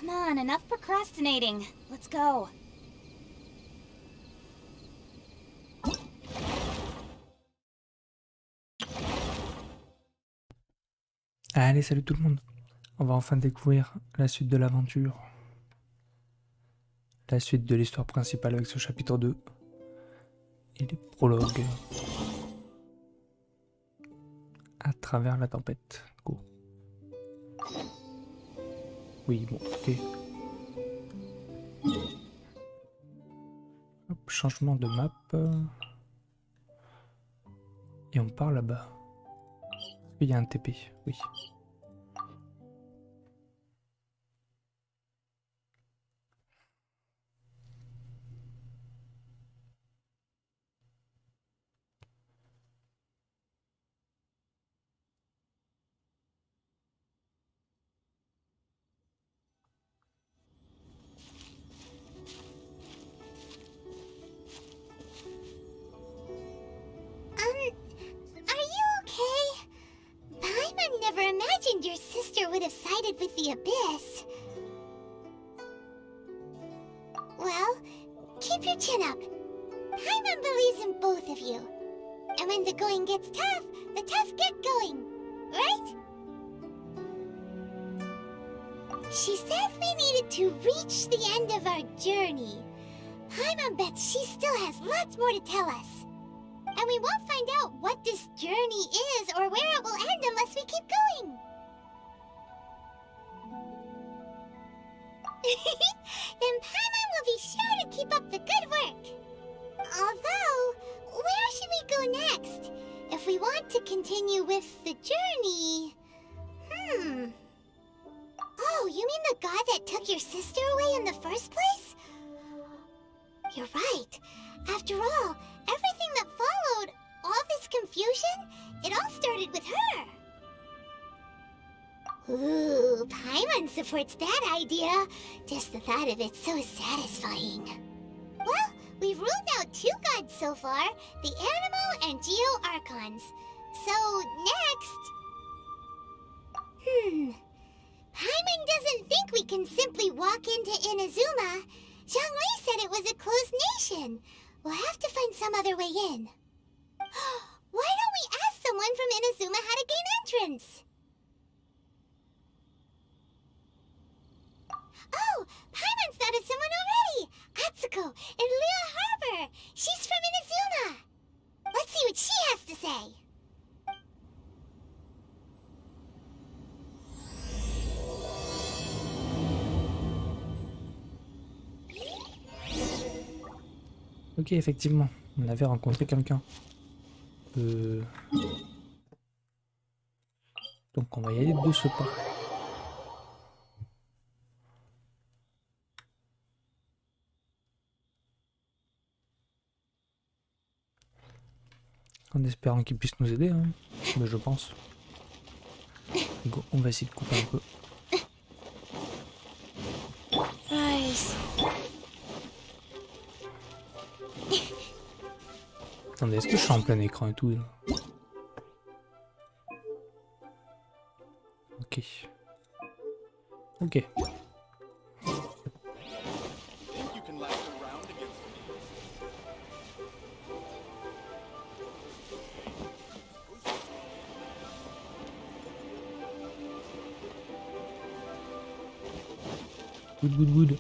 Come on, enough procrastinating. Let's go. Allez, salut tout le monde. On va enfin découvrir la suite de l'aventure. La suite de l'histoire principale avec ce chapitre 2. Et les prologues. À travers la tempête. Go. Oui, bon, ok. Hop, changement de map. Et on part là-bas. Il y a un TP, oui. Are you okay? Paimon never imagined your sister would have sided with the Abyss. Well, keep your chin up. Paimon believes in both of you. And when the going gets tough, the tough get going. Right? She said we needed to reach the end of our journey. Paimon bets she still has lots more to tell us. And we won't find out what this journey is or where it will end unless we keep going. Then Paimon will be sure to keep up the good work. Although, where should we go next? If we want to continue with the journey... Oh, you mean the god that took your sister away in the first place? You're right. After all, everything that followed, all this confusion, it all started with her. Ooh, Paimon supports that idea. Just the thought of it's so satisfying. Well, we've ruled out two gods so far, the Animo and Geo Archons. So, next... Paimon doesn't think we can simply walk into Inazuma. Zhongli said it was a closed nation. We'll have to find some other way in. Why don't we ask someone from Inazuma how to gain entrance? Oh, Paimon's thought of someone already! Atsuko, in Liyue Harbor! She's from Inazuma! Let's see what she has to say! Ok, effectivement, on avait rencontré quelqu'un. Donc on va y aller de ce pas. En espérant qu'il puisse nous aider, hein. Mais je pense. Go, on va essayer de couper un peu. Nice. Attendez, est-ce que je suis en plein écran et tout là? Ok. Ok. Good, good, good.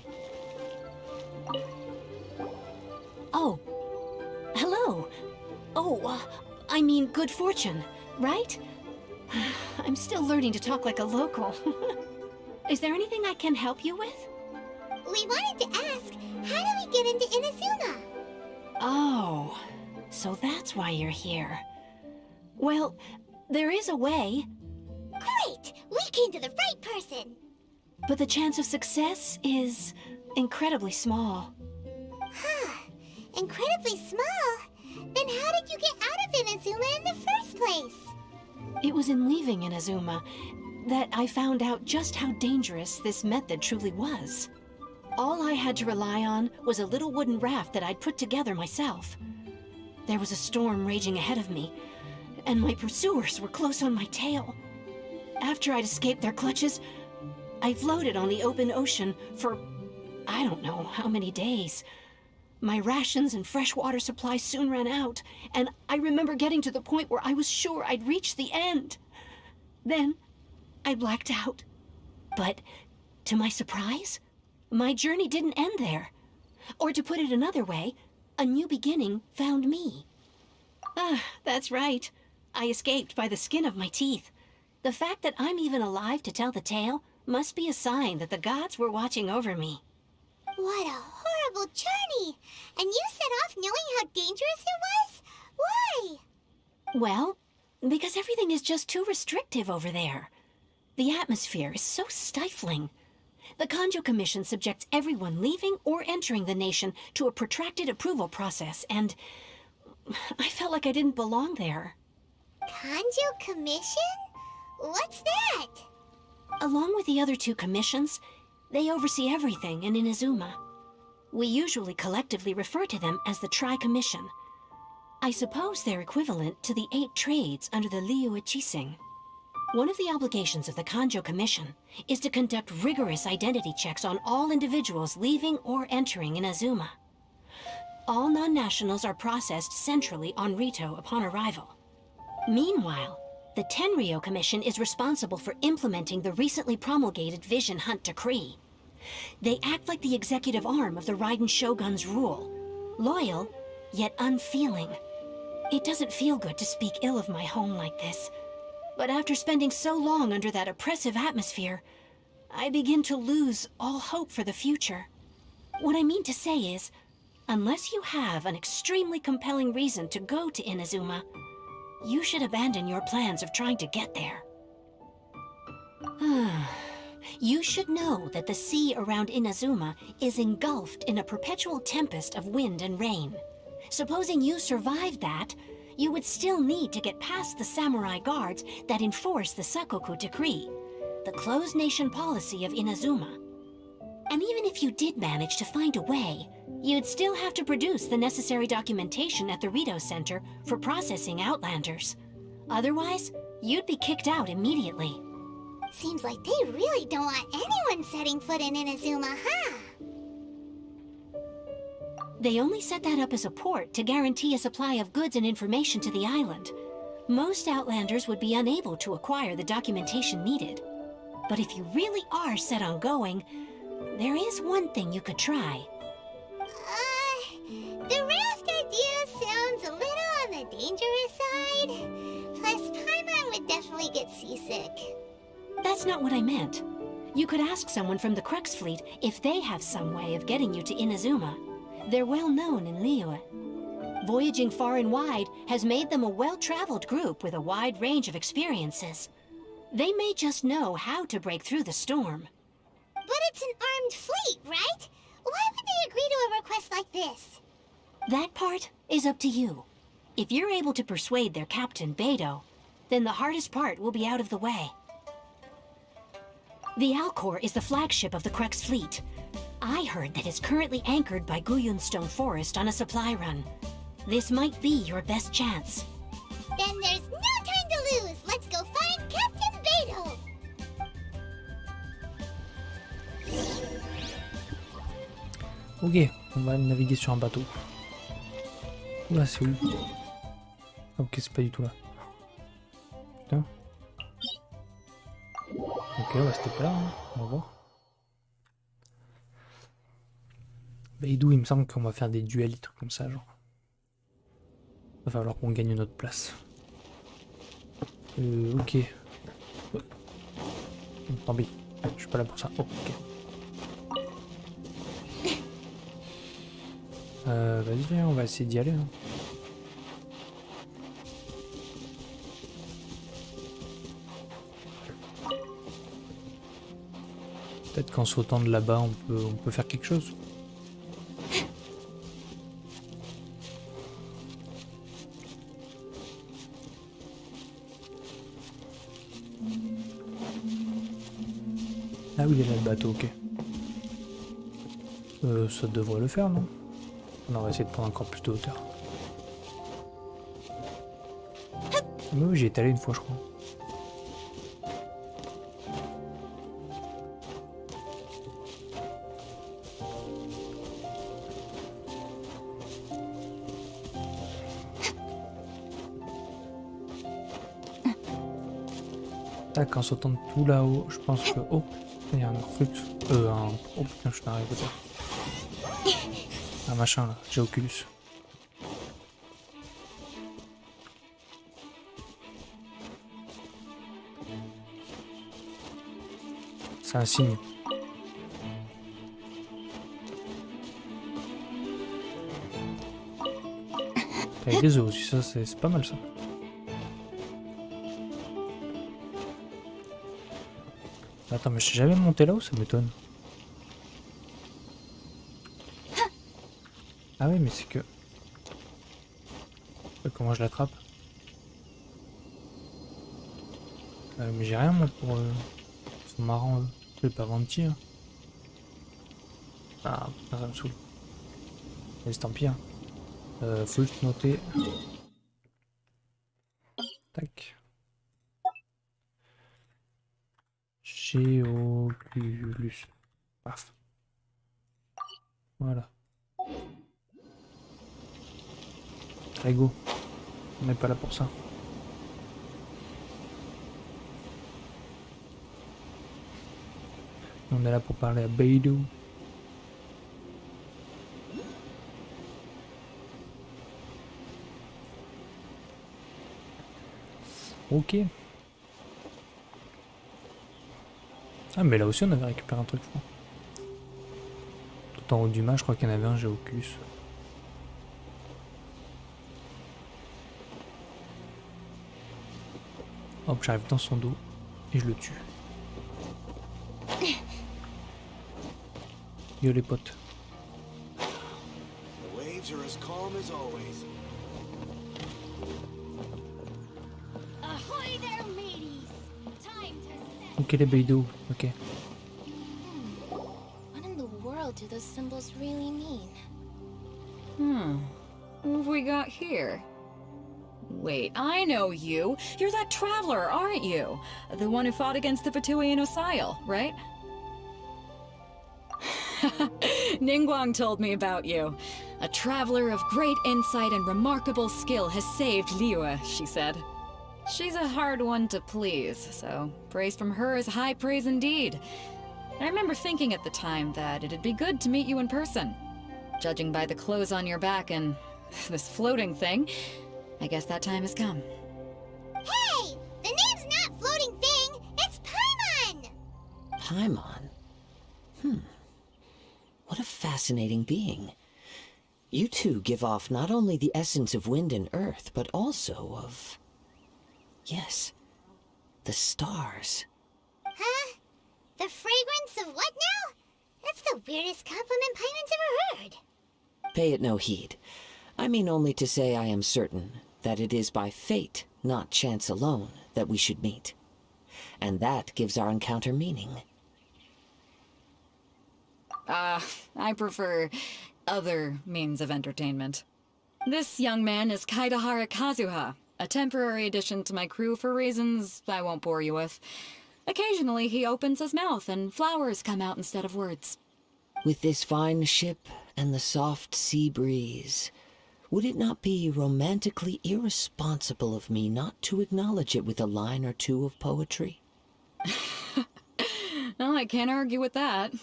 Oh. Hello. Oh, I mean good fortune, right? I'm still learning to talk like a local. Is there anything I can help you with? We wanted to ask, how do we get into Inazuma? Oh, so that's why you're here. Well, there is a way, Great! We came to the right person! but the chance of success is incredibly small. Huh. Incredibly small? Then how did you get out of Inazuma in the first place? It was in leaving Inazuma that I found out just how dangerous this method truly was. All I had to rely on was a little wooden raft that I'd put together myself. There was a storm raging ahead of me, and my pursuers were close on my tail. After I'd escaped their clutches, I floated on the open ocean for I don't know how many days. My rations and fresh water supplies soon ran out, and I remember getting to the point where I was sure I'd reached the end. Then, I blacked out. But, to my surprise, my journey didn't end there. Or to put it another way, a new beginning found me. Ah, that's right. I escaped by the skin of my teeth. The fact that I'm even alive to tell the tale must be a sign that the gods were watching over me. What a horrible journey! And you set off knowing how dangerous it was? Why? Well, because everything is just too restrictive over there. The atmosphere is so stifling. The Kanjo Commission subjects everyone leaving or entering the nation to a protracted approval process, and I felt like I didn't belong there. Kanjo Commission? What's that? Along with the other two commissions, they oversee everything in Inazuma. We usually collectively refer to them as the Tri-Commission. I suppose they're equivalent to the 8 trades under the Liu Chising. One of the obligations of the Kanjo Commission is to conduct rigorous identity checks on all individuals leaving or entering Inazuma. All non-nationals are processed centrally on Rito upon arrival. Meanwhile, the Tenryo Commission is responsible for implementing the recently promulgated Vision Hunt Decree. They act like the executive arm of the Raiden Shogun's rule. Loyal, yet unfeeling. It doesn't feel good to speak ill of my home like this. But after spending so long under that oppressive atmosphere, I begin to lose all hope for the future. What I mean to say is, unless you have an extremely compelling reason to go to Inazuma, you should abandon your plans of trying to get there. You should know that the sea around Inazuma is engulfed in a perpetual tempest of wind and rain. Supposing you survived that, you would still need to get past the samurai guards that enforce the Sakoku Decree, the closed nation policy of Inazuma. And even if you did manage to find a way, you'd still have to produce the necessary documentation at the Rito Center for processing Outlanders. Otherwise, you'd be kicked out immediately. Seems like they really don't want anyone setting foot in Inazuma, huh? They only set that up as a port to guarantee a supply of goods and information to the island. Most Outlanders would be unable to acquire the documentation needed. But if you really are set on going, there is one thing you could try. The raft idea sounds a little on the dangerous side. Plus, Paimon would definitely get seasick. That's not what I meant. You could ask someone from the Crux Fleet if they have some way of getting you to Inazuma. They're well known in Liyue. Voyaging far and wide has made them a well-traveled group with a wide range of experiences. They may just know how to break through the storm. But it's an armed fleet, right? Why would they agree to a request like this? That part is up to you. If you're able to persuade their captain, Beidou, then the hardest part will be out of the way. The Alcor is the flagship of the Crux Fleet. I heard that it's currently anchored by Guyunstone Forest on a supply run. This might be your best chance. Then there's no time to lose. Let's go find Captain Beidou. Ok, on va naviguer sur un bateau. Oula, c'est où? Ok, c'est pas du tout là. Putain. Ok, ouais, c'était pas là, hein. On va voir. Beidou, il me semble qu'on va faire des duels, des trucs comme ça, genre. Va falloir qu'on gagne notre place. Ok. Tant pis, je suis pas là pour ça. Oh, ok. Vas-y, viens, on va essayer d'y aller. Hein. Peut-être qu'en sautant de là-bas, on peut faire quelque chose. Ah oui, il y a là le bateau, ok. Ça devrait le faire, non? On va essayer de prendre encore plus de hauteur. Mais oui, j'y étais allé une fois, je crois. Tac, en sautant de tout là-haut, je pense que... Oh, il y a un truc. Oh putain, je suis arrivé peut-être. Un machin là, j'ai Oculus. C'est un signe. Avec des os aussi, ça c'est pas mal ça. Attends, mais je suis jamais monté là-haut, ça m'étonne. Ah oui, mais c'est que... Comment je l'attrape? Mais j'ai rien moi pour... Ils sont marrants eux. Je vais pas mentir. Ah putain, ça me saoule. Mais c'est tant pis. Hein. Faut juste noter. Tac. Géoculus. Paf. Voilà. Allez go. On n'est pas là pour ça. On est là pour parler à Beidou. Ok. Ah mais là aussi on avait récupéré un truc je crois. Tout en haut du mât je crois qu'il y en avait un, j'ai Oculus. Hop, j'arrive dans son dos et je le tue. Yo les potes. The waves are as calm as always. Ahoy there, mateys! Time to set. Ok les Beidou, ok. What in the world do those symbols really mean? What have we got here? Wait, I know you. You're that traveler, aren't you? The one who fought against the Fatuian Osile, right? Ningguang told me about you. A traveler of great insight and remarkable skill has saved Liyue, she said. She's a hard one to please, so praise from her is high praise indeed. I remember thinking at the time that it'd be good to meet you in person. Judging by the clothes on your back and this floating thing, I guess that time has come. Hey! The name's not Floating Thing, it's Paimon! Paimon? What a fascinating being. You two give off not only the essence of wind and earth, but also of... Yes, the stars. Huh? The fragrance of what now? That's the weirdest compliment Paimon's ever heard. Pay it no heed. I mean only to say I am certain that it is by fate, not chance alone, that we should meet. And that gives our encounter meaning. I prefer other means of entertainment. This young man is Kaidahara Kazuha, a temporary addition to my crew for reasons I won't bore you with. Occasionally he opens his mouth and flowers come out instead of words. With this fine ship and the soft sea breeze, would it not be romantically irresponsible of me not to acknowledge it with a line or two of poetry? Well, I can't argue with that.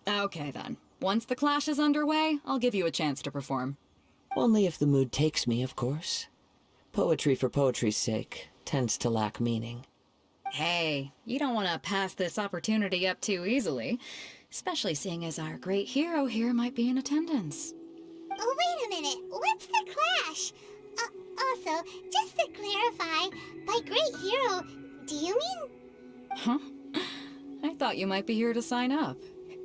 Okay then. Once the clash is underway, I'll give you a chance to perform. Only if the mood takes me, of course. Poetry for poetry's sake tends to lack meaning. Hey, you don't want to pass this opportunity up too easily, especially seeing as our great hero here might be in attendance. Oh, wait a minute, what's the clash? Also, just to clarify, by great hero, do you mean... Huh? I thought you might be here to sign up.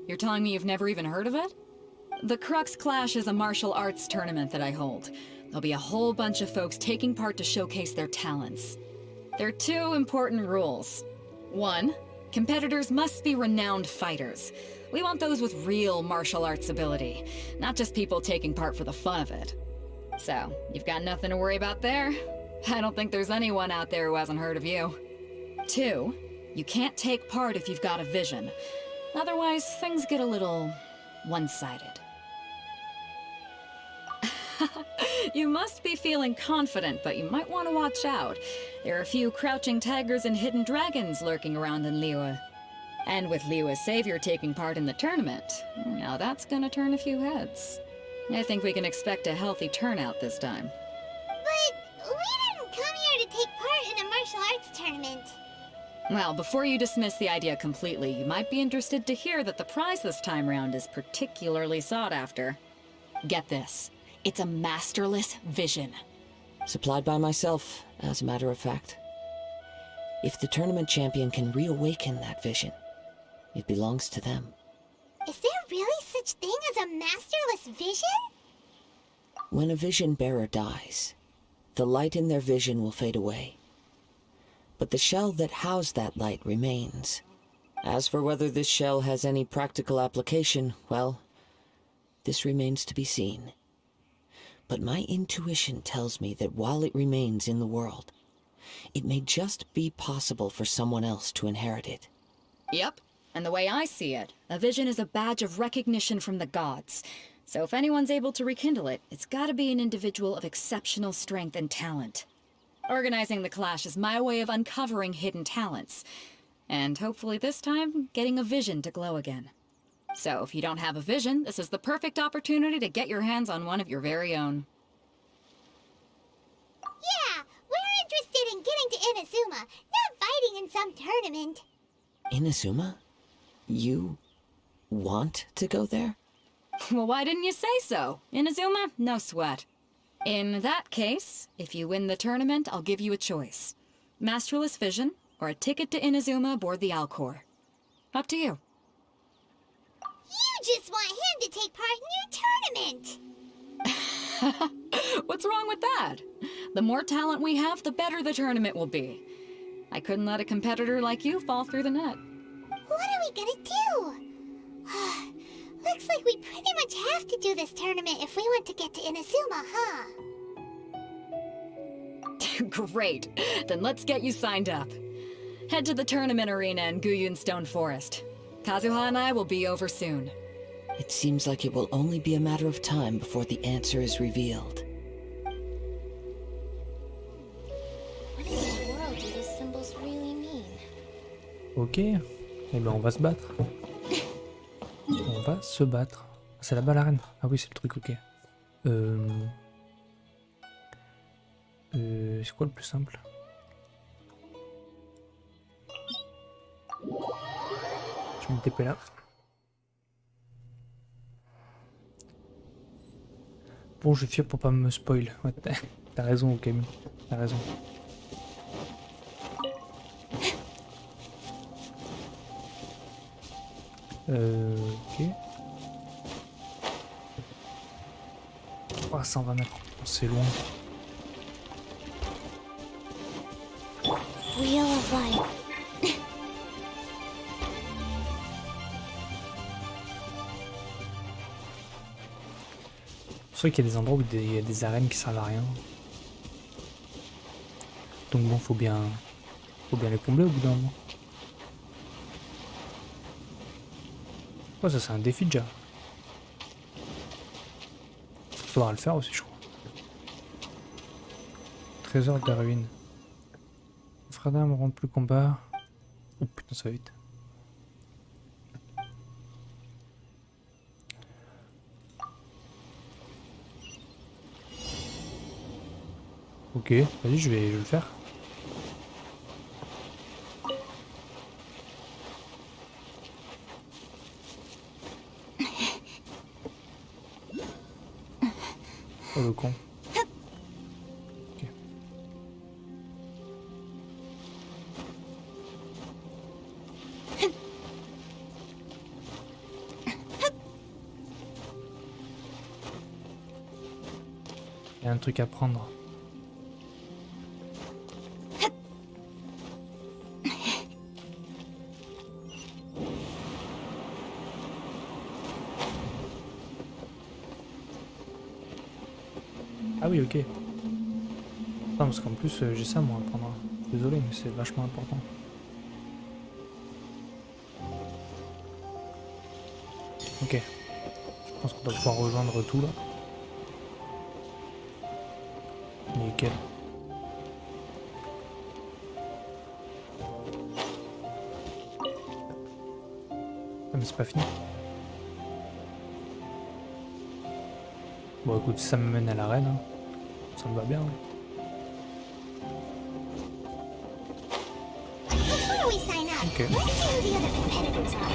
You're telling me you've never even heard of it? The Crux Clash is a martial arts tournament that I hold. There'll be a whole bunch of folks taking part to showcase their talents. There are two important rules. 1, competitors must be renowned fighters. We want those with real martial arts ability, not just people taking part for the fun of it. So, you've got nothing to worry about there. I don't think there's anyone out there who hasn't heard of you. 2, you can't take part if you've got a vision. Otherwise, things get a little one-sided. You must be feeling confident, but you might want to watch out. There are a few crouching tigers and hidden dragons lurking around in Liyue. And with Liyue's savior taking part in the tournament, now that's gonna turn a few heads. I think we can expect a healthy turnout this time. But we didn't come here to take part in a martial arts tournament. Well, before you dismiss the idea completely, you might be interested to hear that the prize this time round is particularly sought after. Get this. It's a masterless vision. Supplied by myself, as a matter of fact. If the tournament champion can reawaken that vision, it belongs to them. Is there really such thing as a masterless vision? When a vision bearer dies, the light in their vision will fade away. But the shell that housed that light remains. As for whether this shell has any practical application, well, this remains to be seen. But my intuition tells me that while it remains in the world, it may just be possible for someone else to inherit it. Yep. And the way I see it, a vision is a badge of recognition from the gods. So if anyone's able to rekindle it, it's gotta be an individual of exceptional strength and talent. Organizing the clash is my way of uncovering hidden talents. And hopefully this time, getting a vision to glow again. So if you don't have a vision, this is the perfect opportunity to get your hands on one of your very own. Yeah, we're interested in getting to Inazuma, not fighting in some tournament. Inazuma? You want to go there? Well, why didn't you say so? Inazuma? No sweat. In that case, if you win the tournament, I'll give you a choice. Masterless Vision, or a ticket to Inazuma aboard the Alcor. Up to you. You just want him to take part in your tournament. What's wrong with that? The more talent we have, the better the tournament will be. I couldn't let a competitor like you fall through the net. What are we gonna do? Looks like we pretty much have to do this tournament if we want to get to Inazuma, huh? Great. Then let's get you signed up. Head to the tournament arena in Guyun Stone Forest. Kazuha and I will be over soon. It seems like it will only be a matter of time before the answer is revealed. What in the world do these symbols really mean? Ok. Eh ben on va se battre. On va se battre. C'est là-bas l'arène. Ah oui, c'est le truc, ok. C'est quoi le plus simple? Je vais me TP là. Bon, je vais fuir pour pas me spoil. Ouais, t'as raison, Camille. T'as raison. Ok. Oh, 120 mètres. C'est loin. Wheel of Light. C'est vrai qu'il y a des endroits où il y a des arènes qui servent à rien. Donc bon, faut bien les combler au bout d'un moment. Oh, ça c'est un défi déjà. Faudra le faire aussi, je crois. Trésor de la ruine. Frada me rend plus combat. Oh putain, ça va vite. Ok, vas-y, je vais le faire. Oh le con. Ok. Il y a un truc à prendre. Ah oui, ok. Non, parce qu'en plus, j'ai ça moi à prendre. Désolé, mais c'est vachement important. Ok. Je pense qu'on va pouvoir rejoindre tout là. Nickel. Ah, mais c'est pas fini. Bon écoute, ça me mène à l'arène. Hein. Ça me va bien. Hein. Before we sign up, Okay. let's see who the other competitors are.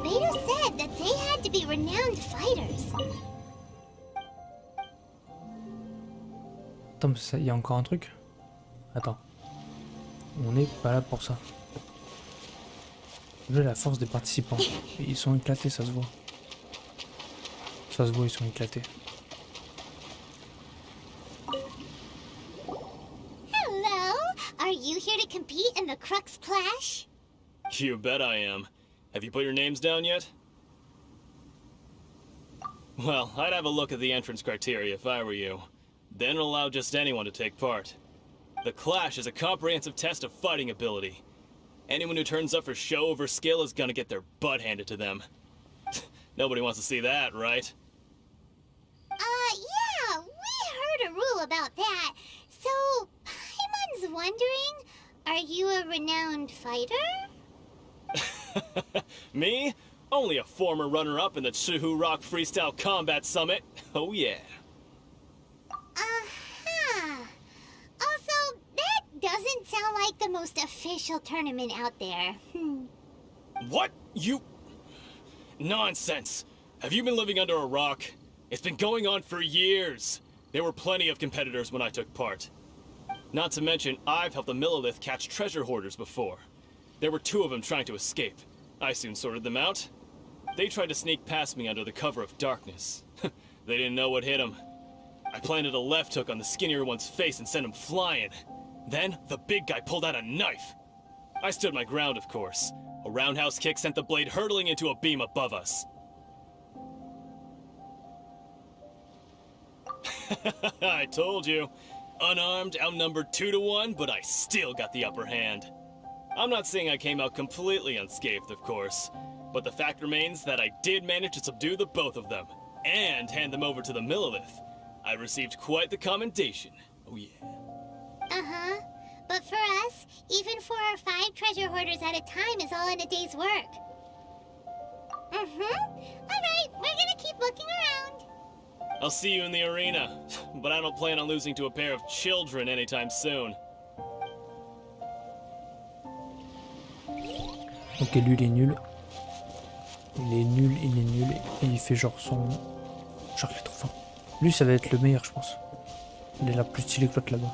Beta said that they had to be renowned fighters. Attends, il y a encore un truc. Attends. On n'est pas là pour ça. Là, la force des participants. Ils sont éclatés, ça se voit. Ça se voit, ils sont éclatés. Hello, are you here to compete in the Crux Clash? You bet I am. Have you put your names down yet? Well, I'd have a look at the entrance criteria if I were you. Then allow just anyone to take part. The Clash is a comprehensive test of fighting ability. Anyone who turns up for show over skill is gonna get their butt handed to them. Nobody wants to see that, right? Yeah, we heard a rule about that. So, Paimon's wondering, are you a renowned fighter? Me? Only a former runner-up in the Chihu Rock Freestyle Combat Summit. Oh yeah. Uh-huh. Also, that doesn't sound like the most official tournament out there. What? You... Nonsense. Have you been living under a rock? It's been going on for years. There were plenty of competitors when I took part. Not to mention, I've helped the Millilith catch treasure hoarders before. There were 2 of them trying to escape. I soon sorted them out. They tried to sneak past me under the cover of darkness. They didn't know what hit them. I planted a left hook on the skinnier one's face and sent him flying. Then, the big guy pulled out a knife. I stood my ground, of course. A roundhouse kick sent the blade hurtling into a beam above us. I told you. Unarmed, outnumbered 2 to 1, but I still got the upper hand. I'm not saying I came out completely unscathed, of course, but the fact remains that I did manage to subdue the both of them, and hand them over to the Millilith. I received quite the commendation. Oh yeah. Uh-huh. But for us, even 4 or 5 treasure hoarders at a time is all in a day's work. Alright, we're gonna keep looking around. I'll see you in the arena, but I don't plan on losing to a pair of children anytime soon. Ok, lui il est nul. Il est nul, il est nul. Et il fait genre son... Genre il est trop fort. Lui ça va être le meilleur je pense. Il est là plus stylé que l'autre là-bas.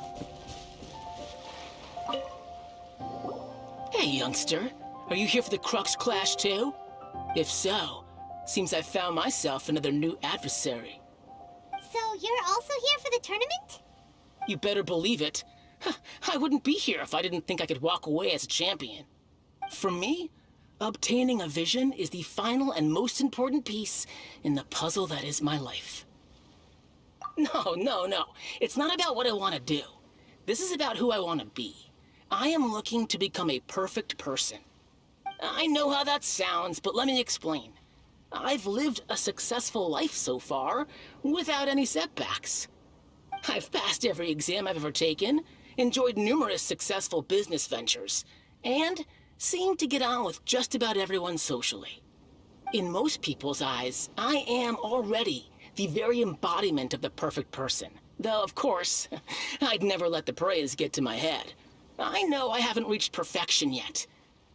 Hey, youngster. Are you here for the Crux Clash too? If so, seems I found myself another new adversary. So you're also here for the tournament? You better believe it. I wouldn't be here if I didn't think I could walk away as a champion. For me, obtaining a vision is the final and most important piece in the puzzle that is my life. No. It's not about what I want to do. This is about who I want to be. I am looking to become a perfect person. I know how that sounds, but let me explain. I've lived a successful life so far, without any setbacks. I've passed every exam I've ever taken, enjoyed numerous successful business ventures, and seem to get on with just about everyone socially. In most people's eyes, I am already the very embodiment of the perfect person. Though, of course, I'd never let the praise get to my head. I know I haven't reached perfection yet,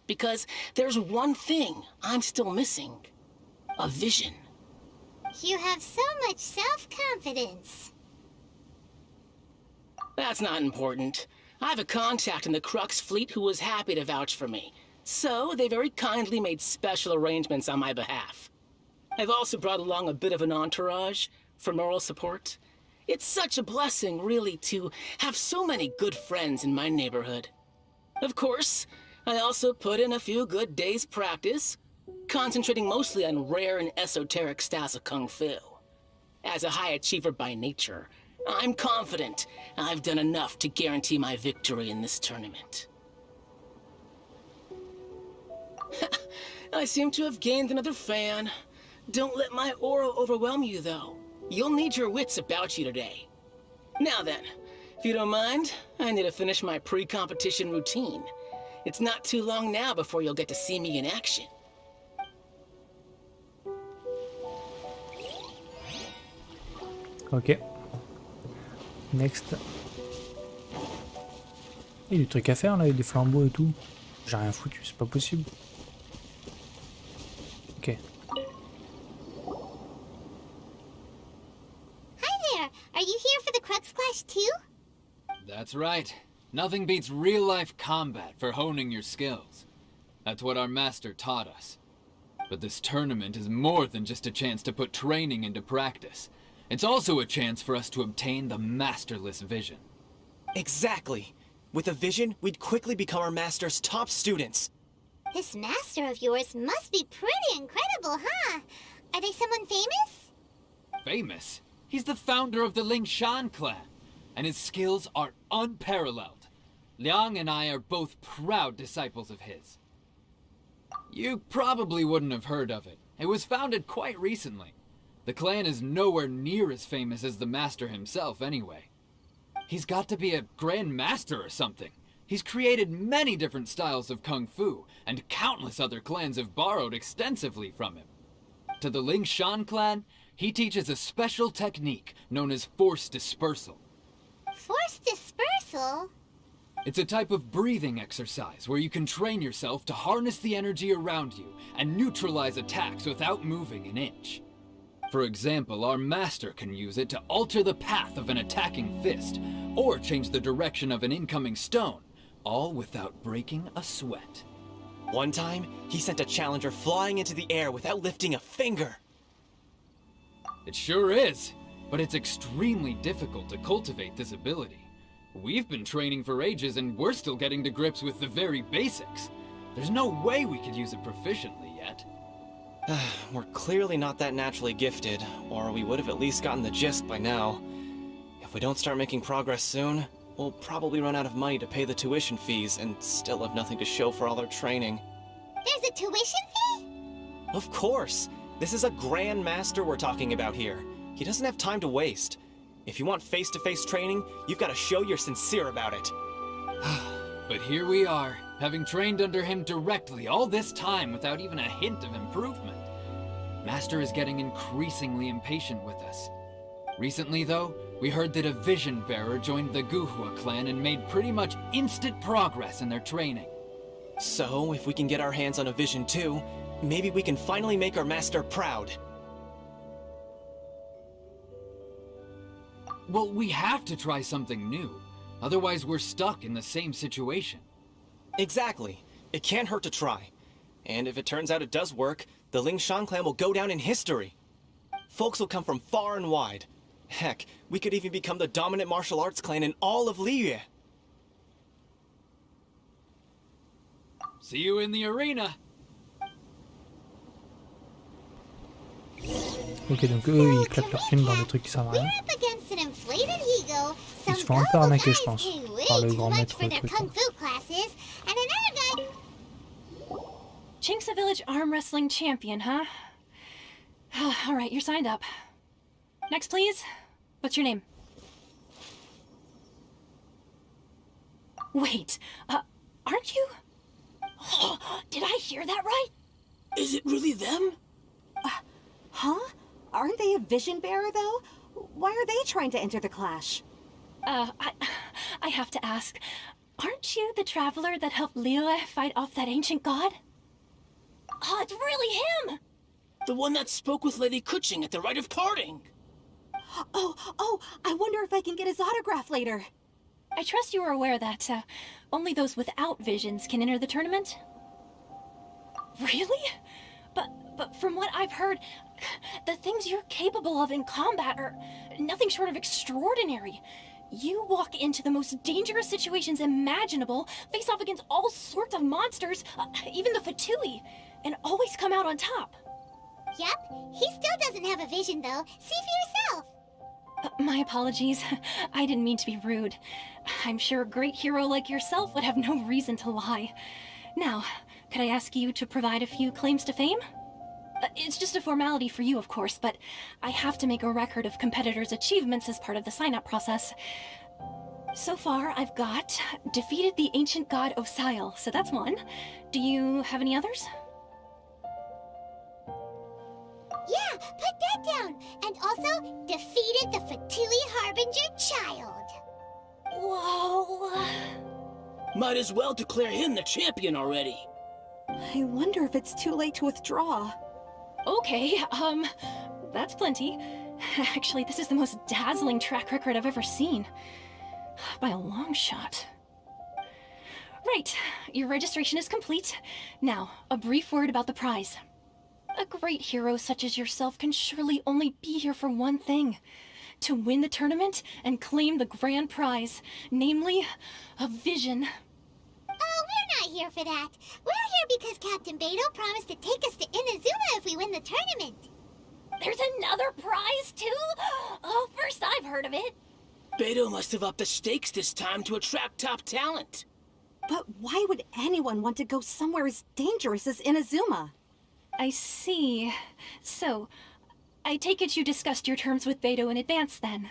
because there's one thing I'm still missing. A vision. You have so much self-confidence. That's not important. I have a contact in the Crux fleet who was happy to vouch for me, so they very kindly made special arrangements on my behalf. I've also brought along a bit of an entourage for moral support. It's such a blessing, really, to have so many good friends in my neighborhood. Of course, I also put in a few good days' practice, concentrating mostly on rare and esoteric styles of Kung Fu. As a high achiever by nature, I'm confident I've done enough to guarantee my victory in this tournament. I seem to have gained another fan. Don't let my aura overwhelm you, though. You'll need your wits about you today. Now then, if you don't mind, I need to finish my pre-competition routine. It's not too long now before you'll get to see me in action. Ok. Next. Il y a des trucs à faire là, il y a des flambeaux et tout. J'ai rien foutu, c'est pas possible. Ok. Hi there! Are you here for the Crux Clash too? That's right. Nothing beats real-life combat for honing your skills. That's what our master taught us. But this tournament is more than just a chance to put training into practice. It's also a chance for us to obtain the masterless vision. Exactly. With a vision, we'd quickly become our master's top students. This master of yours must be pretty incredible, huh? Are they someone famous? Famous? He's the founder of the Lingshan clan, and his skills are unparalleled. Liang and I are both proud disciples of his. You probably wouldn't have heard of it. It was founded quite recently. The clan is nowhere near as famous as the master himself anyway. He's got to be a grand master or something. He's created many different styles of kung fu, and countless other clans have borrowed extensively from him. To the Lingshan clan, he teaches a special technique known as force dispersal. Force dispersal? It's a type of breathing exercise where you can train yourself to harness the energy around you and neutralize attacks without moving an inch. For example, our master can use it to alter the path of an attacking fist, or change the direction of an incoming stone, all without breaking a sweat. One time, he sent a challenger flying into the air without lifting a finger. It sure is, but it's extremely difficult to cultivate this ability. We've been training for ages and we're still getting to grips with the very basics. There's no way we could use it proficiently yet. We're clearly not that naturally gifted, or we would have at least gotten the gist by now. If we don't start making progress soon, we'll probably run out of money to pay the tuition fees and still have nothing to show for all our training. There's a tuition fee? Of course! This is a Grand Master we're talking about here. He doesn't have time to waste. If you want face-to-face training, you've got to show you're sincere about it. But here we are, having trained under him directly all this time without even a hint of improvement. Master is getting increasingly impatient with us. Recently, though, we heard that a vision bearer joined the Guhua clan and made pretty much instant progress in their training. So, if we can get our hands on a vision too, maybe we can finally make our master proud. Well, we have to try something new. Otherwise, we're stuck in the same situation. Exactly. It can't hurt to try. And if it turns out it does work, the Lingshan clan will go down in history. Folks will come from far and wide. Heck, we could even become the dominant martial arts clan in all of Liyue. See you in the arena. Ok, donc eux ils claquent leur thune dans des trucs qui servent à rien. We're up against an inflated ego, Ils some se font un peu gullible arnaquer, guys je pense, pay way par le too grand much maître for their truc. kung fu classes, and another guy... Chinksa Village arm wrestling champion, huh? All right, you're signed up. Next, please. What's your name? Wait, aren't you? Did I hear that right? Is it really them? Huh? Aren't they a vision bearer, though? Why are they trying to enter the clash? I have to ask, aren't you the traveler that helped Liyue fight off that ancient god? Oh, it's really him! The one that spoke with Lady Kuching at the rite of parting. Oh, I wonder if I can get his autograph later. I trust you are aware that, only those without visions can enter the tournament? Really? But from what I've heard, the things you're capable of in combat are nothing short of extraordinary. You walk into the most dangerous situations imaginable, face off against all sorts of monsters, even the Fatui, and always come out on top. Yep, he still doesn't have a vision, though. See for yourself. My apologies. I didn't mean to be rude. I'm sure a great hero like yourself would have no reason to lie. Now, could I ask you to provide a few claims to fame? It's just a formality for you, of course, but I have to make a record of competitors' achievements as part of the sign-up process. So far, I've got defeated the ancient god Osile, so that's one. Do you have any others? Yeah, put that down. And also, defeated the Fatui Harbinger child. Whoa. Might as well declare him the champion already. I wonder if it's too late to withdraw. Okay, that's plenty. Actually, this is the most dazzling track record I've ever seen. By a long shot. Right, your registration is complete. Now, a brief word about the prize. A great hero such as yourself can surely only be here for one thing. To win the tournament and claim the grand prize, namely, a vision. Oh, we're not here for that. We're here because Captain Beto promised to take us to Inazuma if we win the tournament. There's another prize, too? Oh, first I've heard of it. Beto must have upped the stakes this time to attract top talent. But why would anyone want to go somewhere as dangerous as Inazuma? I see. So, I take it you discussed your terms with Beto in advance, then?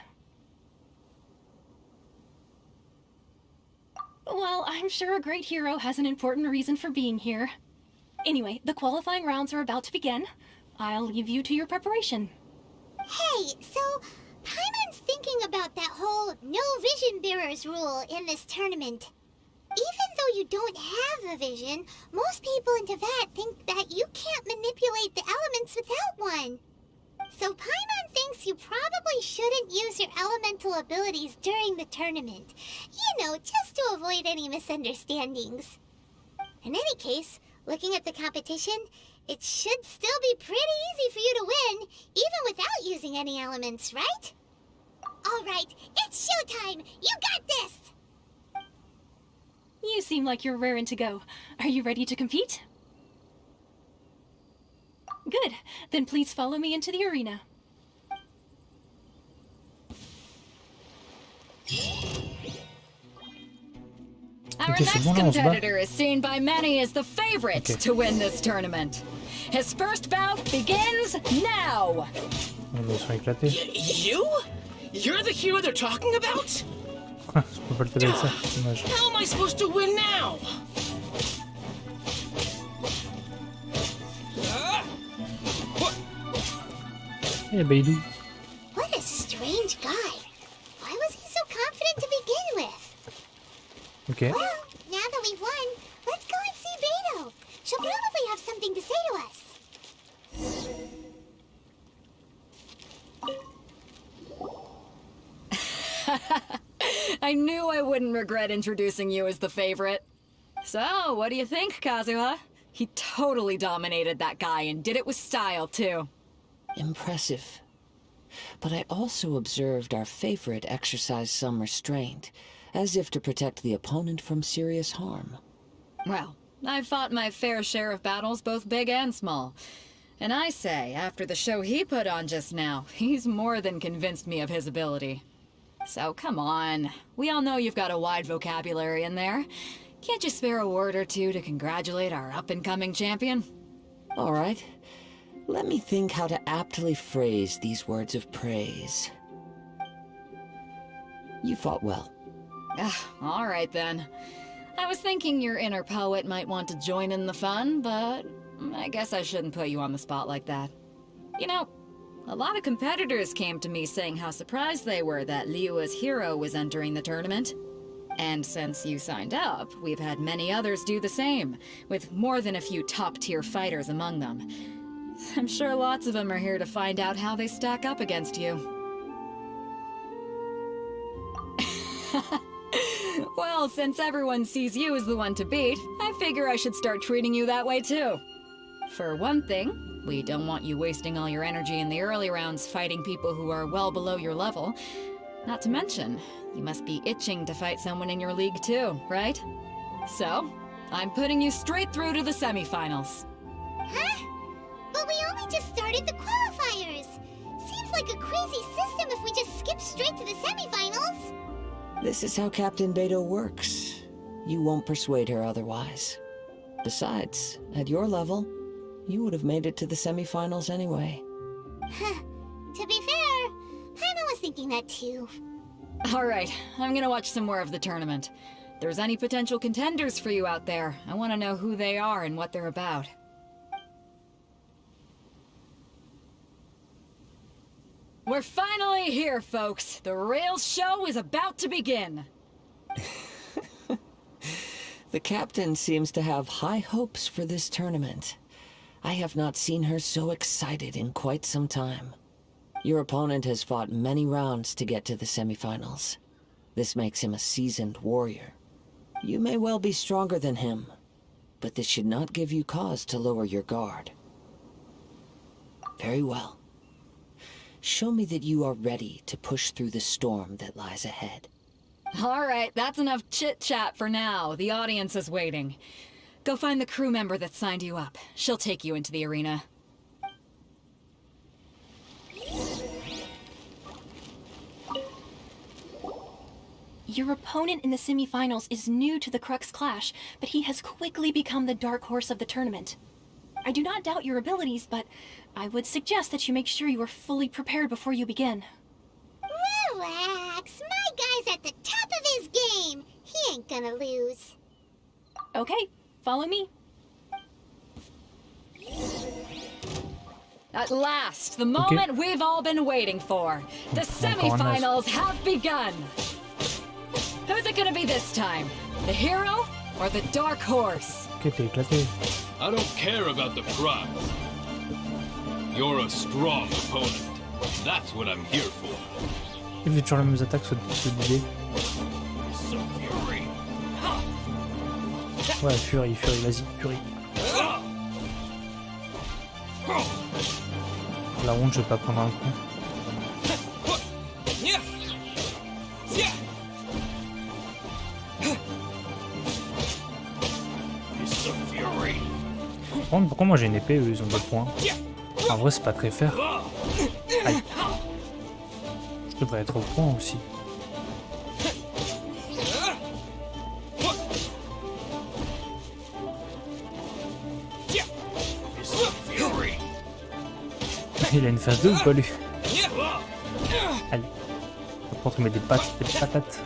Well, I'm sure a great hero has an important reason for being here. Anyway, the qualifying rounds are about to begin. I'll leave you to your preparation. Hey, so Paimon's thinking about that whole no vision bearers rule in this tournament. Even though you don't have a vision, most people in Teyvat think that you can't manipulate the elements without one. So Paimon thinks you probably shouldn't use your elemental abilities during the tournament. You know, just to avoid any misunderstandings. In any case, looking at the competition, it should still be pretty easy for you to win, even without using any elements, right? Alright, it's showtime! You got this! You seem like you're raring to go. Are you ready to compete? Good. Then please follow me into the arena. Our next competitor is seen by many as the favorite to win this tournament. His first bout begins now! You? You're the hero they're talking about? How am I supposed to win now? Hey, baby. What a strange guy. Why was he so confident to begin with? Okay. Well, now that we've won, let's go and see Beto. She'll probably have something to say to us. I knew I wouldn't regret introducing you as the favorite. So, what do you think, Kazuha? He totally dominated that guy and did it with style, too. Impressive. But I also observed our favorite exercise some restraint, as if to protect the opponent from serious harm. Well, I've fought my fair share of battles, both big and small. And I say, after the show he put on just now, he's more than convinced me of his ability. So come on, we all know you've got a wide vocabulary in there. Can't you spare a word or two to congratulate our up-and-coming champion? All right. Let me think how to aptly phrase these words of praise. You fought well. All right then. I was thinking your inner poet might want to join in the fun, but I guess I shouldn't put you on the spot like that. You know, a lot of competitors came to me saying how surprised they were that Liyue's hero was entering the tournament. And since you signed up, we've had many others do the same, with more than a few top-tier fighters among them. I'm sure lots of them are here to find out how they stack up against you. Well, since everyone sees you as the one to beat, I figure I should start treating you that way too. For one thing, we don't want you wasting all your energy in the early rounds fighting people who are well below your level. Not to mention, you must be itching to fight someone in your league too, right? So, I'm putting you straight through to the semifinals. Huh? But we only just started the qualifiers. Seems like a crazy system if we just skip straight to the semifinals. This is how Captain Beto works. You won't persuade her otherwise. Besides, at your level, you would have made it to the semifinals anyway. To be fair, Paimon was thinking that too. Alright, I'm gonna watch some more of the tournament. If there's any potential contenders for you out there, I want to know who they are and what they're about. We're finally here, folks. The rails show is about to begin. The captain seems to have high hopes for this tournament. I have not seen her so excited in quite some time. Your opponent has fought many rounds to get to the semifinals. This makes him a seasoned warrior. You may well be stronger than him, but this should not give you cause to lower your guard. Very well. Show me that you are ready to push through the storm that lies ahead. Alright, that's enough chit-chat for now. The audience is waiting. Go find the crew member that signed you up. She'll take you into the arena. Your opponent in the semifinals is new to the Crux Clash, but he has quickly become the dark horse of the tournament. I do not doubt your abilities, but I would suggest that you make sure you are fully prepared before you begin. Relax, my guy's at the top of his game. He ain't gonna lose. Okay, follow me. At last, the moment we've all been waiting for. The semifinals have begun. Who's it gonna be this time? The hero or the dark horse? Ok, t'es éclaté. I don't care about the prize. You're a strong opponent. That's what I'm here for. Il fait toujours les mêmes attaques, ce bébé. Ouais, Fury, vas-y, Fury. La honte, je vais pas prendre un coup. Par contre, pourquoi moi j'ai une épée, eux ils ont 2 points? En vrai, c'est pas très fair. Aïe. Je devrais être au point aussi. Il a une phase 2 ou pas lui? Allez. Par contre, il met des patates.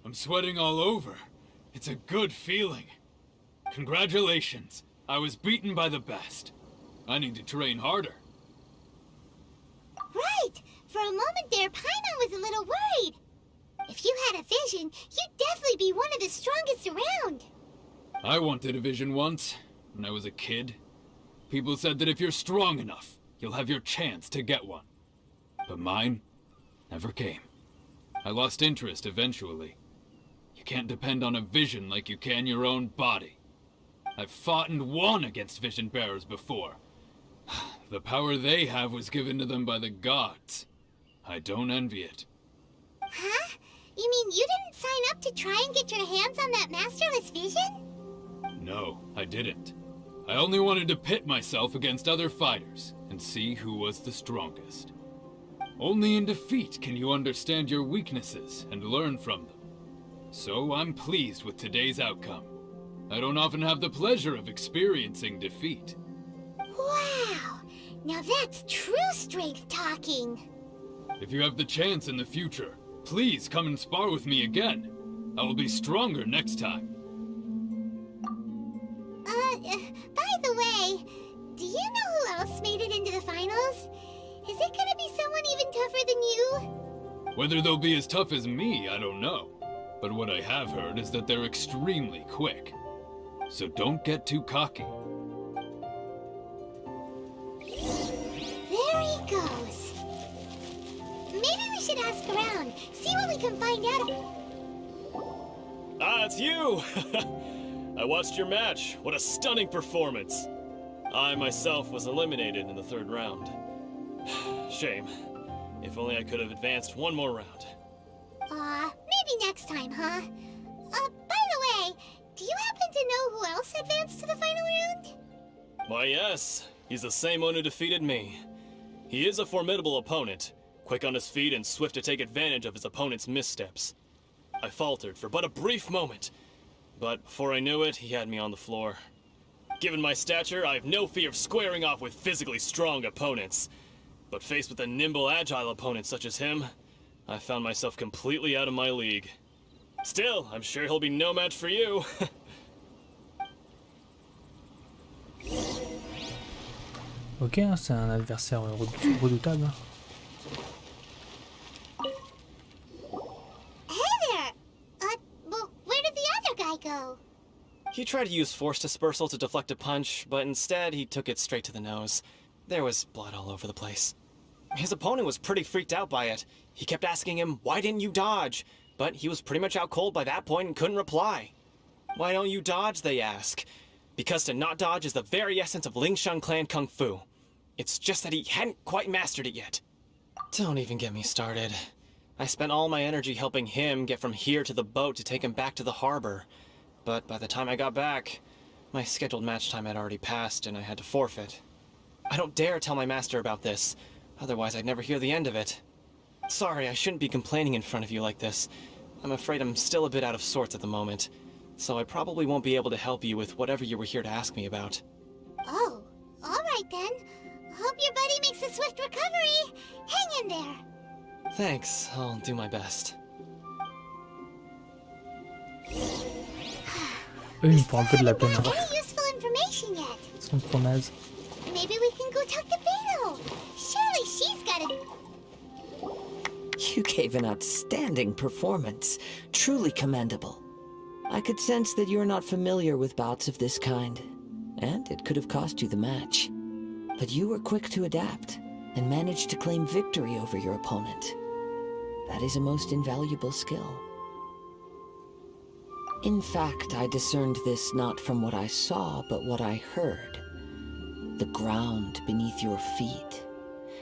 I'm sweating all over. It's a good feeling. Congratulations. I was beaten by the best. I need to train harder. Right! For a moment there, Paimon was a little worried. If you had a vision, you'd definitely be one of the strongest around. I wanted a vision once, when I was a kid. People said that if you're strong enough, you'll have your chance to get one. But mine never came. I lost interest eventually. You can't depend on a vision like you can your own body. I've fought and won against vision bearers before. The power they have was given to them by the gods. I don't envy it. Huh? You mean you didn't sign up to try and get your hands on that masterless vision? No, I didn't. I only wanted to pit myself against other fighters and see who was the strongest. Only in defeat can you understand your weaknesses and learn from them. So I'm pleased with today's outcome. I don't often have the pleasure of experiencing defeat. Wow! Now that's true strength talking. If you have the chance in the future, please come and spar with me again. I will be stronger next time. By the way, do you know who else made it into the finals? Is it gonna be someone even tougher than you? Whether they'll be as tough as me, I don't know. But what I have heard is that they're extremely quick. So don't get too cocky. There he goes. Maybe we should ask around, see what we can find out. Ah, it's you! I watched your match. What a stunning performance. I myself was eliminated in the 3rd round. Shame. If only I could have advanced one more round. Maybe next time, huh? By the way, do you happen to know who else advanced to the final round? Why, yes. He's the same one who defeated me. He is a formidable opponent, quick on his feet and swift to take advantage of his opponent's missteps. I faltered for but a brief moment, but before I knew it, he had me on the floor. Given my stature, I have no fear of squaring off with physically strong opponents. But faced with a nimble, agile opponent such as him, I found myself completely out of my league. Still, I'm sure he'll be no match for you. Ok, hein, c'est un adversaire redoutable. Hein. Hey there! Well, where did the other guy go? He tried to use force dispersal to deflect a punch, but instead he took it straight to the nose. There was blood all over the place. His opponent was pretty freaked out by it. He kept asking him, "Why didn't you dodge?" But he was pretty much out cold by that point and couldn't reply. "Why don't you dodge?" they ask. Because to not dodge is the very essence of Lingshan clan kung fu. It's just that he hadn't quite mastered it yet. Don't even get me started. I spent all my energy helping him get from here to the boat to take him back to the harbor. But by the time I got back, my scheduled match time had already passed and I had to forfeit. I don't dare tell my master about this, otherwise I'd never hear the end of it. Sorry, I shouldn't be complaining in front of you like this. I'm afraid I'm still a bit out of sorts at the moment, so I probably won't be able to help you with whatever you were here to ask me about. Oh, alright then. Hope your buddy makes a swift recovery. Hang in there. Thanks, I'll do my best. Eux, ils me font un peu de la peine. Hein. Any useful information yet? Ils sont trop nazes. Maybe we can go talk to Beto. Surely she's got a... You gave an outstanding performance. Truly commendable. I could sense that you're not familiar with bouts of this kind, and it could have cost you the match. But you were quick to adapt, and managed to claim victory over your opponent. That is a most invaluable skill. In fact, I discerned this not from what I saw, but what I heard. The ground beneath your feet,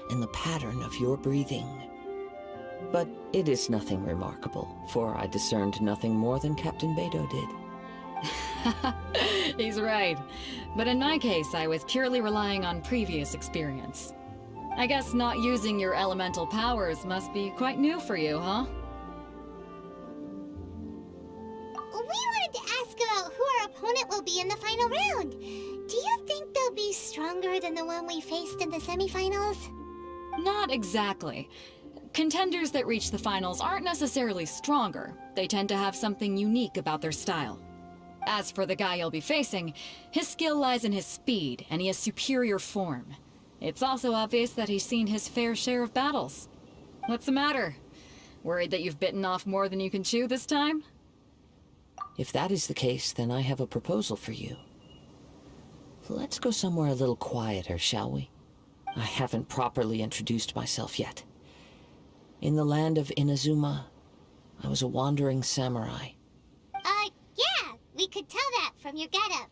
and the pattern of your breathing. But it is nothing remarkable, for I discerned nothing more than Captain Beto did. He's right. But in my case, I was purely relying on previous experience. I guess not using your elemental powers must be quite new for you, huh? We wanted to ask about who our opponent will be in the final round. Do you think they'll be stronger than the one we faced in the semifinals? Not exactly. Contenders that reach the finals aren't necessarily stronger. They tend to have something unique about their style. As for the guy you'll be facing, his skill lies in his speed, and he has superior form. It's also obvious that he's seen his fair share of battles. What's the matter? Worried that you've bitten off more than you can chew this time? If that is the case, then I have a proposal for you. Let's go somewhere a little quieter, shall we? I haven't properly introduced myself yet. In the land of Inazuma, I was a wandering samurai. Yeah, we could tell that from your getup.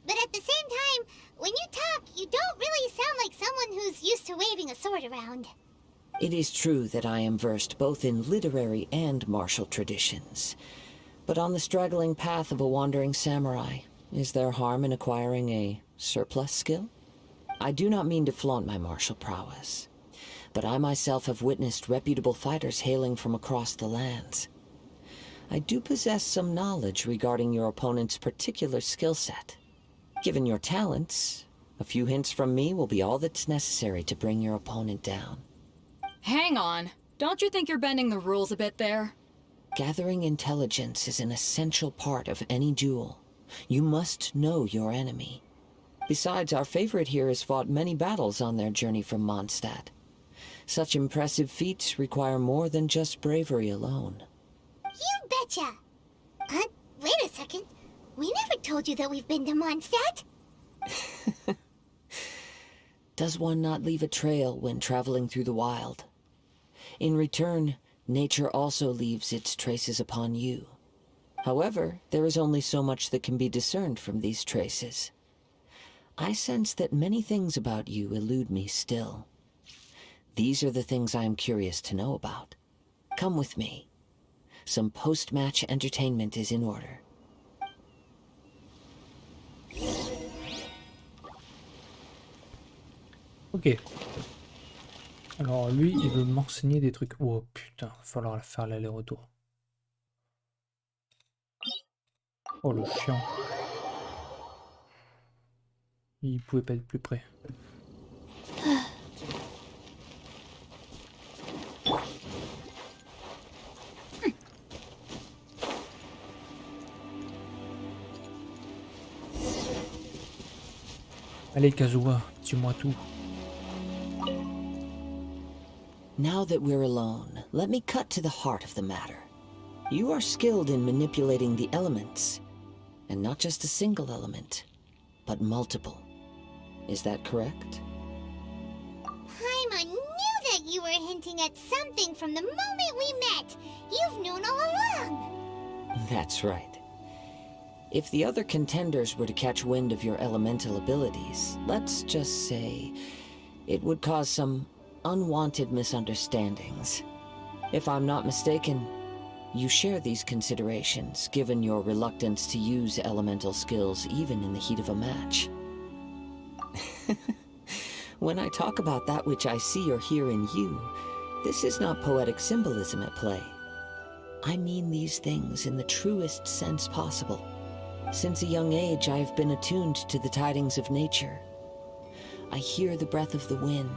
But at the same time, when you talk, you don't really sound like someone who's used to waving a sword around. It is true that I am versed both in literary and martial traditions. But on the straggling path of a wandering samurai, is there harm in acquiring a surplus skill? I do not mean to flaunt my martial prowess, but I myself have witnessed reputable fighters hailing from across the lands. I do possess some knowledge regarding your opponent's particular skill set. Given your talents, a few hints from me will be all that's necessary to bring your opponent down. Hang on. Don't you think you're bending the rules a bit there? Gathering intelligence is an essential part of any duel. You must know your enemy. Besides, our favorite here has fought many battles on their journey from Mondstadt. Such impressive feats require more than just bravery alone. You betcha! Wait a second. We never told you that we've been to Mondstadt. Does one not leave a trail when traveling through the wild? In return, nature also leaves its traces upon you. However, there is only so much that can be discerned from these traces. I sense that many things about you elude me still. These are the things I am curious to know about. Come with me. Some post-match entertainment is in order. Ok. Alors lui, il veut m'enseigner des trucs. Oh putain, va falloir faire l'aller-retour. Oh le chien. Il pouvait pas être plus près. Allez Kazuha, dis-moi tout. Now that we're alone, let me cut to the heart of the matter. You are skilled in manipulating the elements, and not just a single element, but multiple. Is that correct? Paimon knew that you were hinting at something from the moment we met. You've known all along. That's right. If the other contenders were to catch wind of your elemental abilities, let's just say it would cause some unwanted misunderstandings. If I'm not mistaken, you share these considerations, given your reluctance to use elemental skills even in the heat of a match. When I talk about that which I see or hear in you, this is not poetic symbolism at play. I mean these things in the truest sense possible. Since a young age, I have been attuned to the tidings of nature. I hear the breath of the wind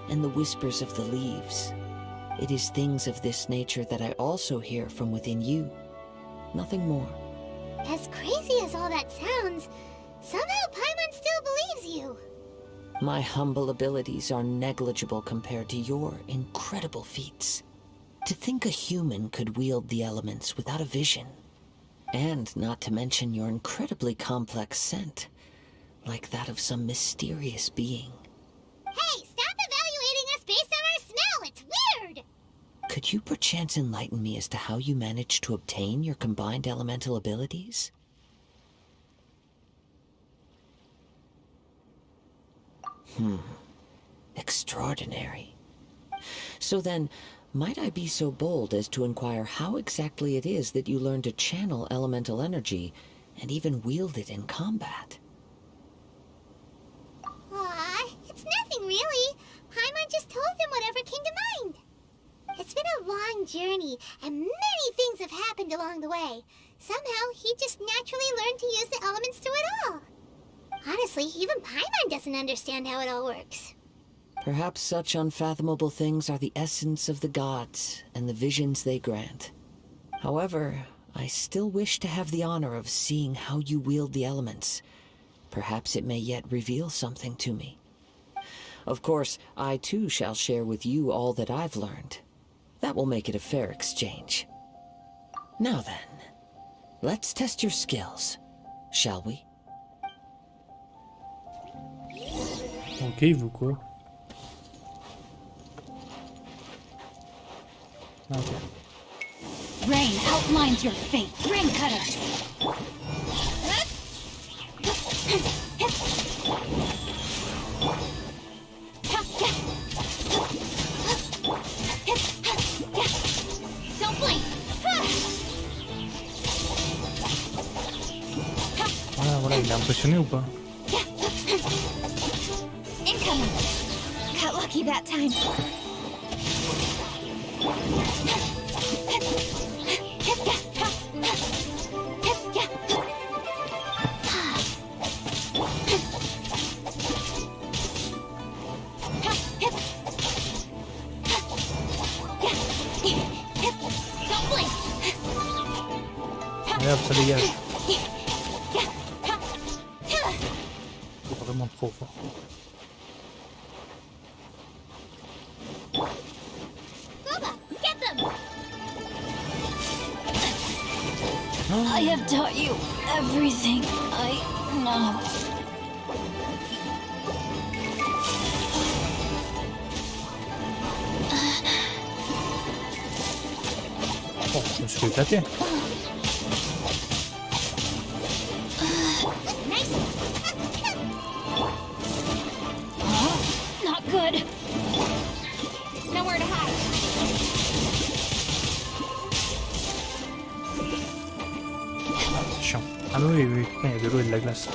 and the whispers of the leaves. It is things of this nature that I also hear from within you. Nothing more. As crazy as all that sounds, somehow Paimon still believes you. My humble abilities are negligible compared to your incredible feats. To think a human could wield the elements without a vision. And not to mention your incredibly complex scent, like that of some mysterious being. Hey, stop evaluating us based on our smell! It's weird! Could you perchance enlighten me as to how you managed to obtain your combined elemental abilities? Extraordinary. So then, might I be so bold as to inquire how exactly it is that you learn to channel elemental energy and even wield it in combat? Aw, it's nothing really. Paimon just told them whatever came to mind. It's been a long journey, and many things have happened along the way. Somehow, he just naturally learned to use the elements through it all. Honestly, even Paimon doesn't understand how it all works. Perhaps such unfathomable things are the essence of the gods and the visions they grant. However, I still wish to have the honor of seeing how you wield the elements. Perhaps it may yet reveal something to me. Of course, I too shall share with you all that I've learned. That will make it a fair exchange. Now then, let's test your skills, shall we? Ok, il veut quoi? Ok. Rain outlines your fate. Rain cutter. Don't blink! Voilà, il est impressionné ou pas? Incoming! Got lucky that time. Allez hop, ça dégage. C'est vraiment trop fort. I have taught you everything I know. Oh, je me suis éclaté. Not good. Nowhere to hide. C'est chiant. Ah oui, oui, il y a de l'eau et de la glace.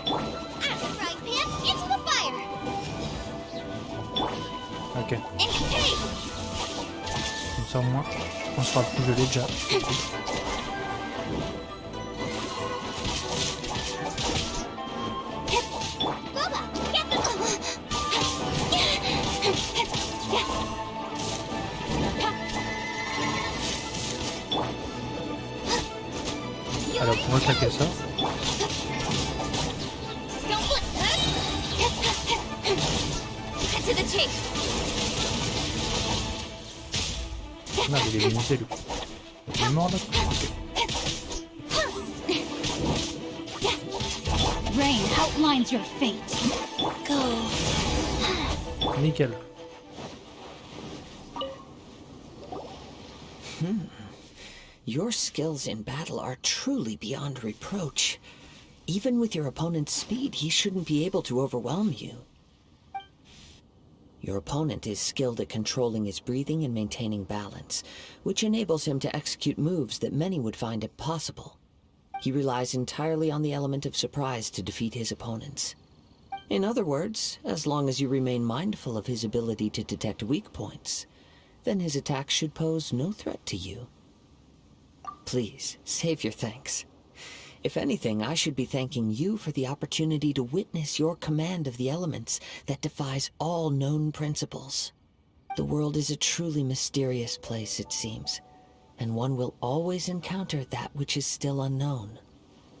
Frying pan into the fire. Ok. And hey, Comme ça au moins. On se rappelle, je l'ai déjà. Alors pour attaquer ça, on avait éliminé lui. Il est mort là. Rain outlines your fate. Go. Nickel. Your skills in battle are truly beyond reproach. Even with your opponent's speed, he shouldn't be able to overwhelm you. Your opponent is skilled at controlling his breathing and maintaining balance, which enables him to execute moves that many would find impossible. He relies entirely on the element of surprise to defeat his opponents. In other words, as long as you remain mindful of his ability to detect weak points, then his attacks should pose no threat to you. Please, save your thanks. If anything, I should be thanking you for the opportunity to witness your command of the elements that defies all known principles. The world is a truly mysterious place, it seems, and one will always encounter that which is still unknown.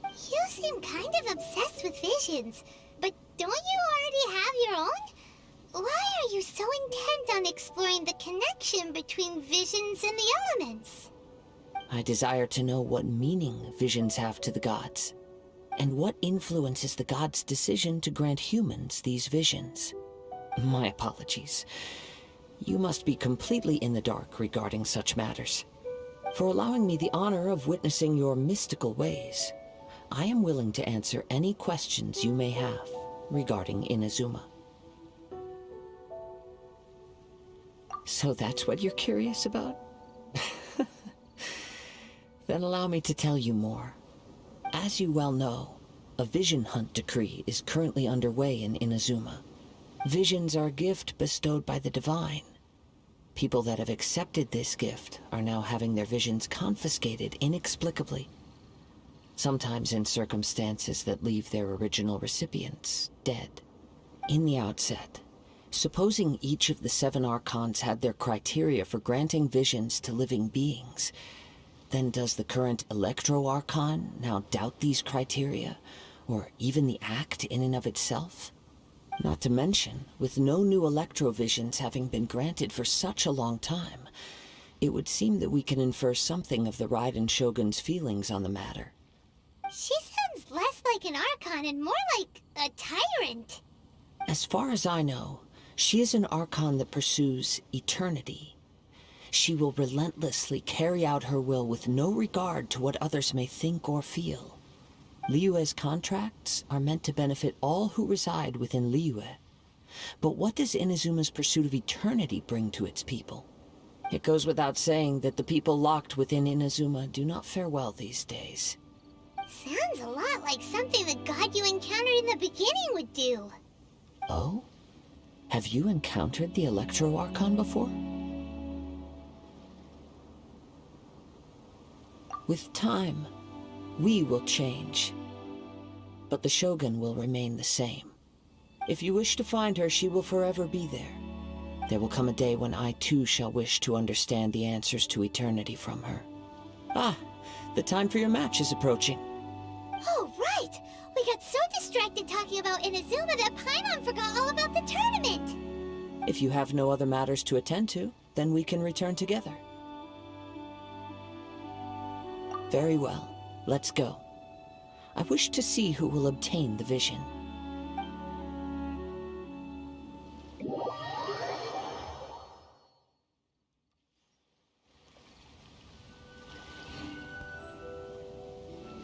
You seem kind of obsessed with visions, but don't you already have your own? Why are you so intent on exploring the connection between visions and the elements? I desire to know what meaning visions have to the gods, and what influences the gods' decision to grant humans these visions. My apologies. You must be completely in the dark regarding such matters. For allowing me the honor of witnessing your mystical ways, I am willing to answer any questions you may have regarding Inazuma. So that's what you're curious about? Then allow me to tell you more. As you well know, a vision hunt decree is currently underway in Inazuma. Visions are a gift bestowed by the divine. People that have accepted this gift are now having their visions confiscated inexplicably. Sometimes in circumstances that leave their original recipients dead. In the outset, supposing each of the 7 archons had their criteria for granting visions to living beings, then does the current Electro-Archon now doubt these criteria, or even the act in and of itself? Not to mention, with no new Electro-Visions having been granted for such a long time, it would seem that we can infer something of the Raiden Shogun's feelings on the matter. She sounds less like an Archon and more like a tyrant. As far as I know, she is an Archon that pursues eternity. She will relentlessly carry out her will with no regard to what others may think or feel. Liyue's contracts are meant to benefit all who reside within Liyue. But what does Inazuma's pursuit of eternity bring to its people? It goes without saying that the people locked within Inazuma do not fare well these days. Sounds a lot like something the god you encountered in the beginning would do. Oh? Have you encountered the Electro-Archon before? With time, we will change, but the Shogun will remain the same. If you wish to find her, she will forever be there. There will come a day when I too shall wish to understand the answers to eternity from her. Ah, the time for your match is approaching. Oh, right! We got so distracted talking about Inazuma that Paimon forgot all about the tournament! If you have no other matters to attend to, then we can return together. Very well. Let's go. I wish to see who will obtain the vision.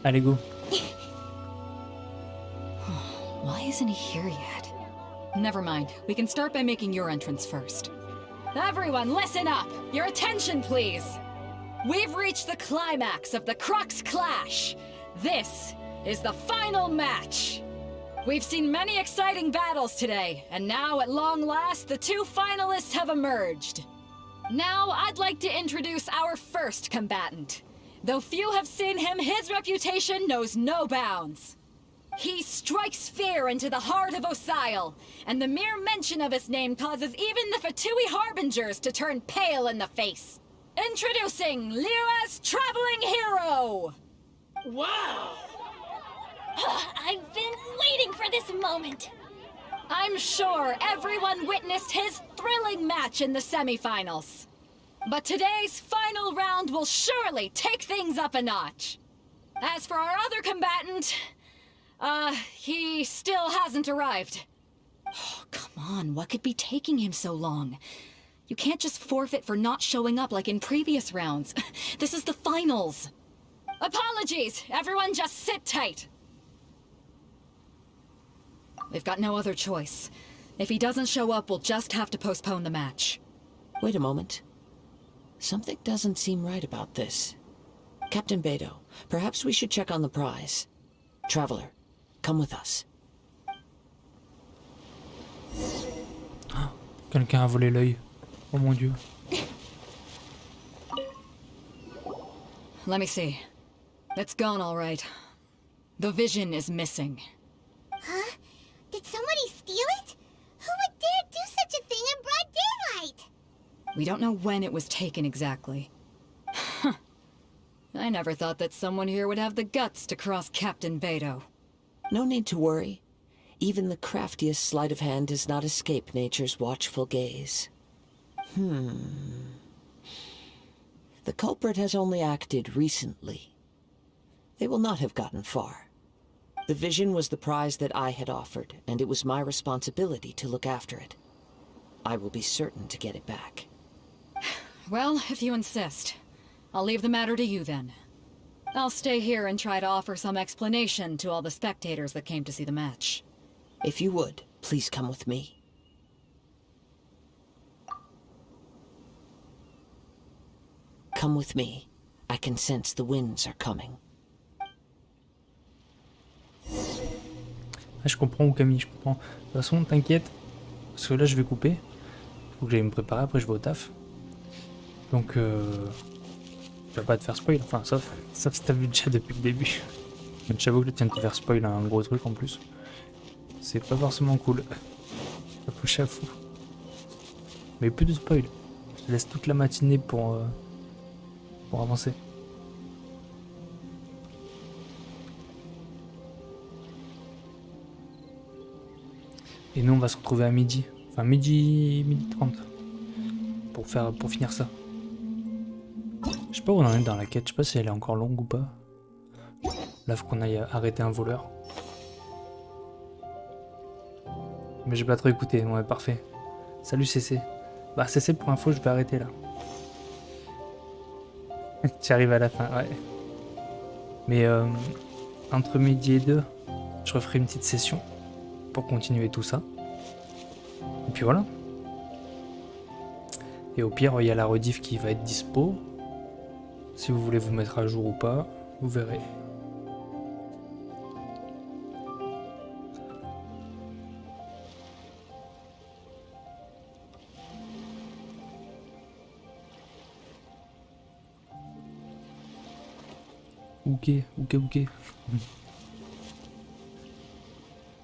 Allez, go. Why isn't he here yet? Never mind. We can start by making your entrance first. Everyone, listen up! Your attention, please! We've reached the climax of the Crux Clash! This is the final match! We've seen many exciting battles today, and now at long last, the 2 finalists have emerged. Now, I'd like to introduce our first combatant. Though few have seen him, his reputation knows no bounds. He strikes fear into the heart of Osile, and the mere mention of his name causes even the Fatui Harbingers to turn pale in the face. Introducing Lyra's Traveling Hero! Wow! I've been waiting for this moment. I'm sure everyone witnessed his thrilling match in the semifinals. But today's final round will surely take things up a notch. As for our other combatant, he still hasn't arrived. Oh, come on, what could be taking him so long? You can't just forfeit for not showing up like in previous rounds. This is the finals. Apologies, everyone just sit tight. We've got no other choice. If he doesn't show up, we'll just have to postpone the match. Wait a moment. Something doesn't seem right about this. Captain Beidou, perhaps we should check on the prize. Traveler, come with us. Quelqu'un a volé l'œil. Oh mon dieu. Let me see. It's gone all right. The vision is missing. Huh? Did somebody steal it? Who would dare do such a thing in broad daylight? We don't know when it was taken exactly. I never thought that someone here would have the guts to cross Captain Beidou. No need to worry. Even the craftiest sleight of hand does not escape nature's watchful gaze. The culprit has only acted recently. They will not have gotten far. The vision was the prize that I had offered, and it was my responsibility to look after it. I will be certain to get it back. Well, if you insist. I'll leave the matter to you then. I'll stay here and try to offer some explanation to all the spectators that came to see the match. If you would, please come with me. Come with me. I can sense the winds are coming. Ah, je comprends où Camille, je comprends. De toute façon, t'inquiète. Parce que là, je vais couper. Faut que j'aille me préparer, après je vais au taf. Donc, je vais pas te faire spoil. Enfin, sauf si t'as vu déjà depuis le début. Mais j'avoue que là, tu viens de te faire spoil un gros truc en plus. C'est pas forcément cool. J'avoue. Mais plus de spoil. Je te laisse toute la matinée pour avancer. Et nous on va se retrouver à midi. Enfin midi 30. Pour finir ça. Je sais pas où on en est dans la quête, je sais pas si elle est encore longue ou pas. Là faut qu'on aille arrêter un voleur. Mais j'ai pas trop écouté, ouais parfait. Salut CC. Bah CC pour info je vais arrêter là. Tu arrives à la fin, ouais. Mais entre midi et 2, je referai une petite session pour continuer tout ça. Et puis voilà. Et au pire, il y a la rediff qui va être dispo. Si vous voulez vous mettre à jour ou pas, vous verrez. Ok.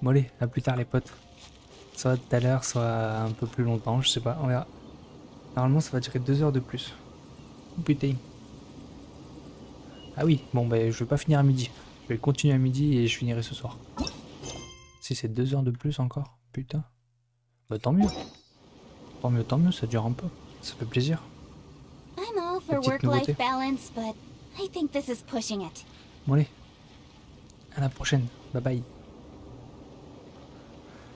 Bon allez, à plus tard les potes. Soit tout à l'heure, soit un peu plus longtemps, je sais pas, on verra. Normalement ça va durer 2 heures de plus. Oh putain. Ah oui, bon bah je vais pas finir à midi. Je vais continuer à midi et je finirai ce soir. Si c'est 2 heures de plus encore, putain. Bah tant mieux. Tant mieux, ça dure un peu. Ça fait plaisir. I'm all for work-life balance, but I think this is pushing it. Bon allez. À la prochaine. Bye bye.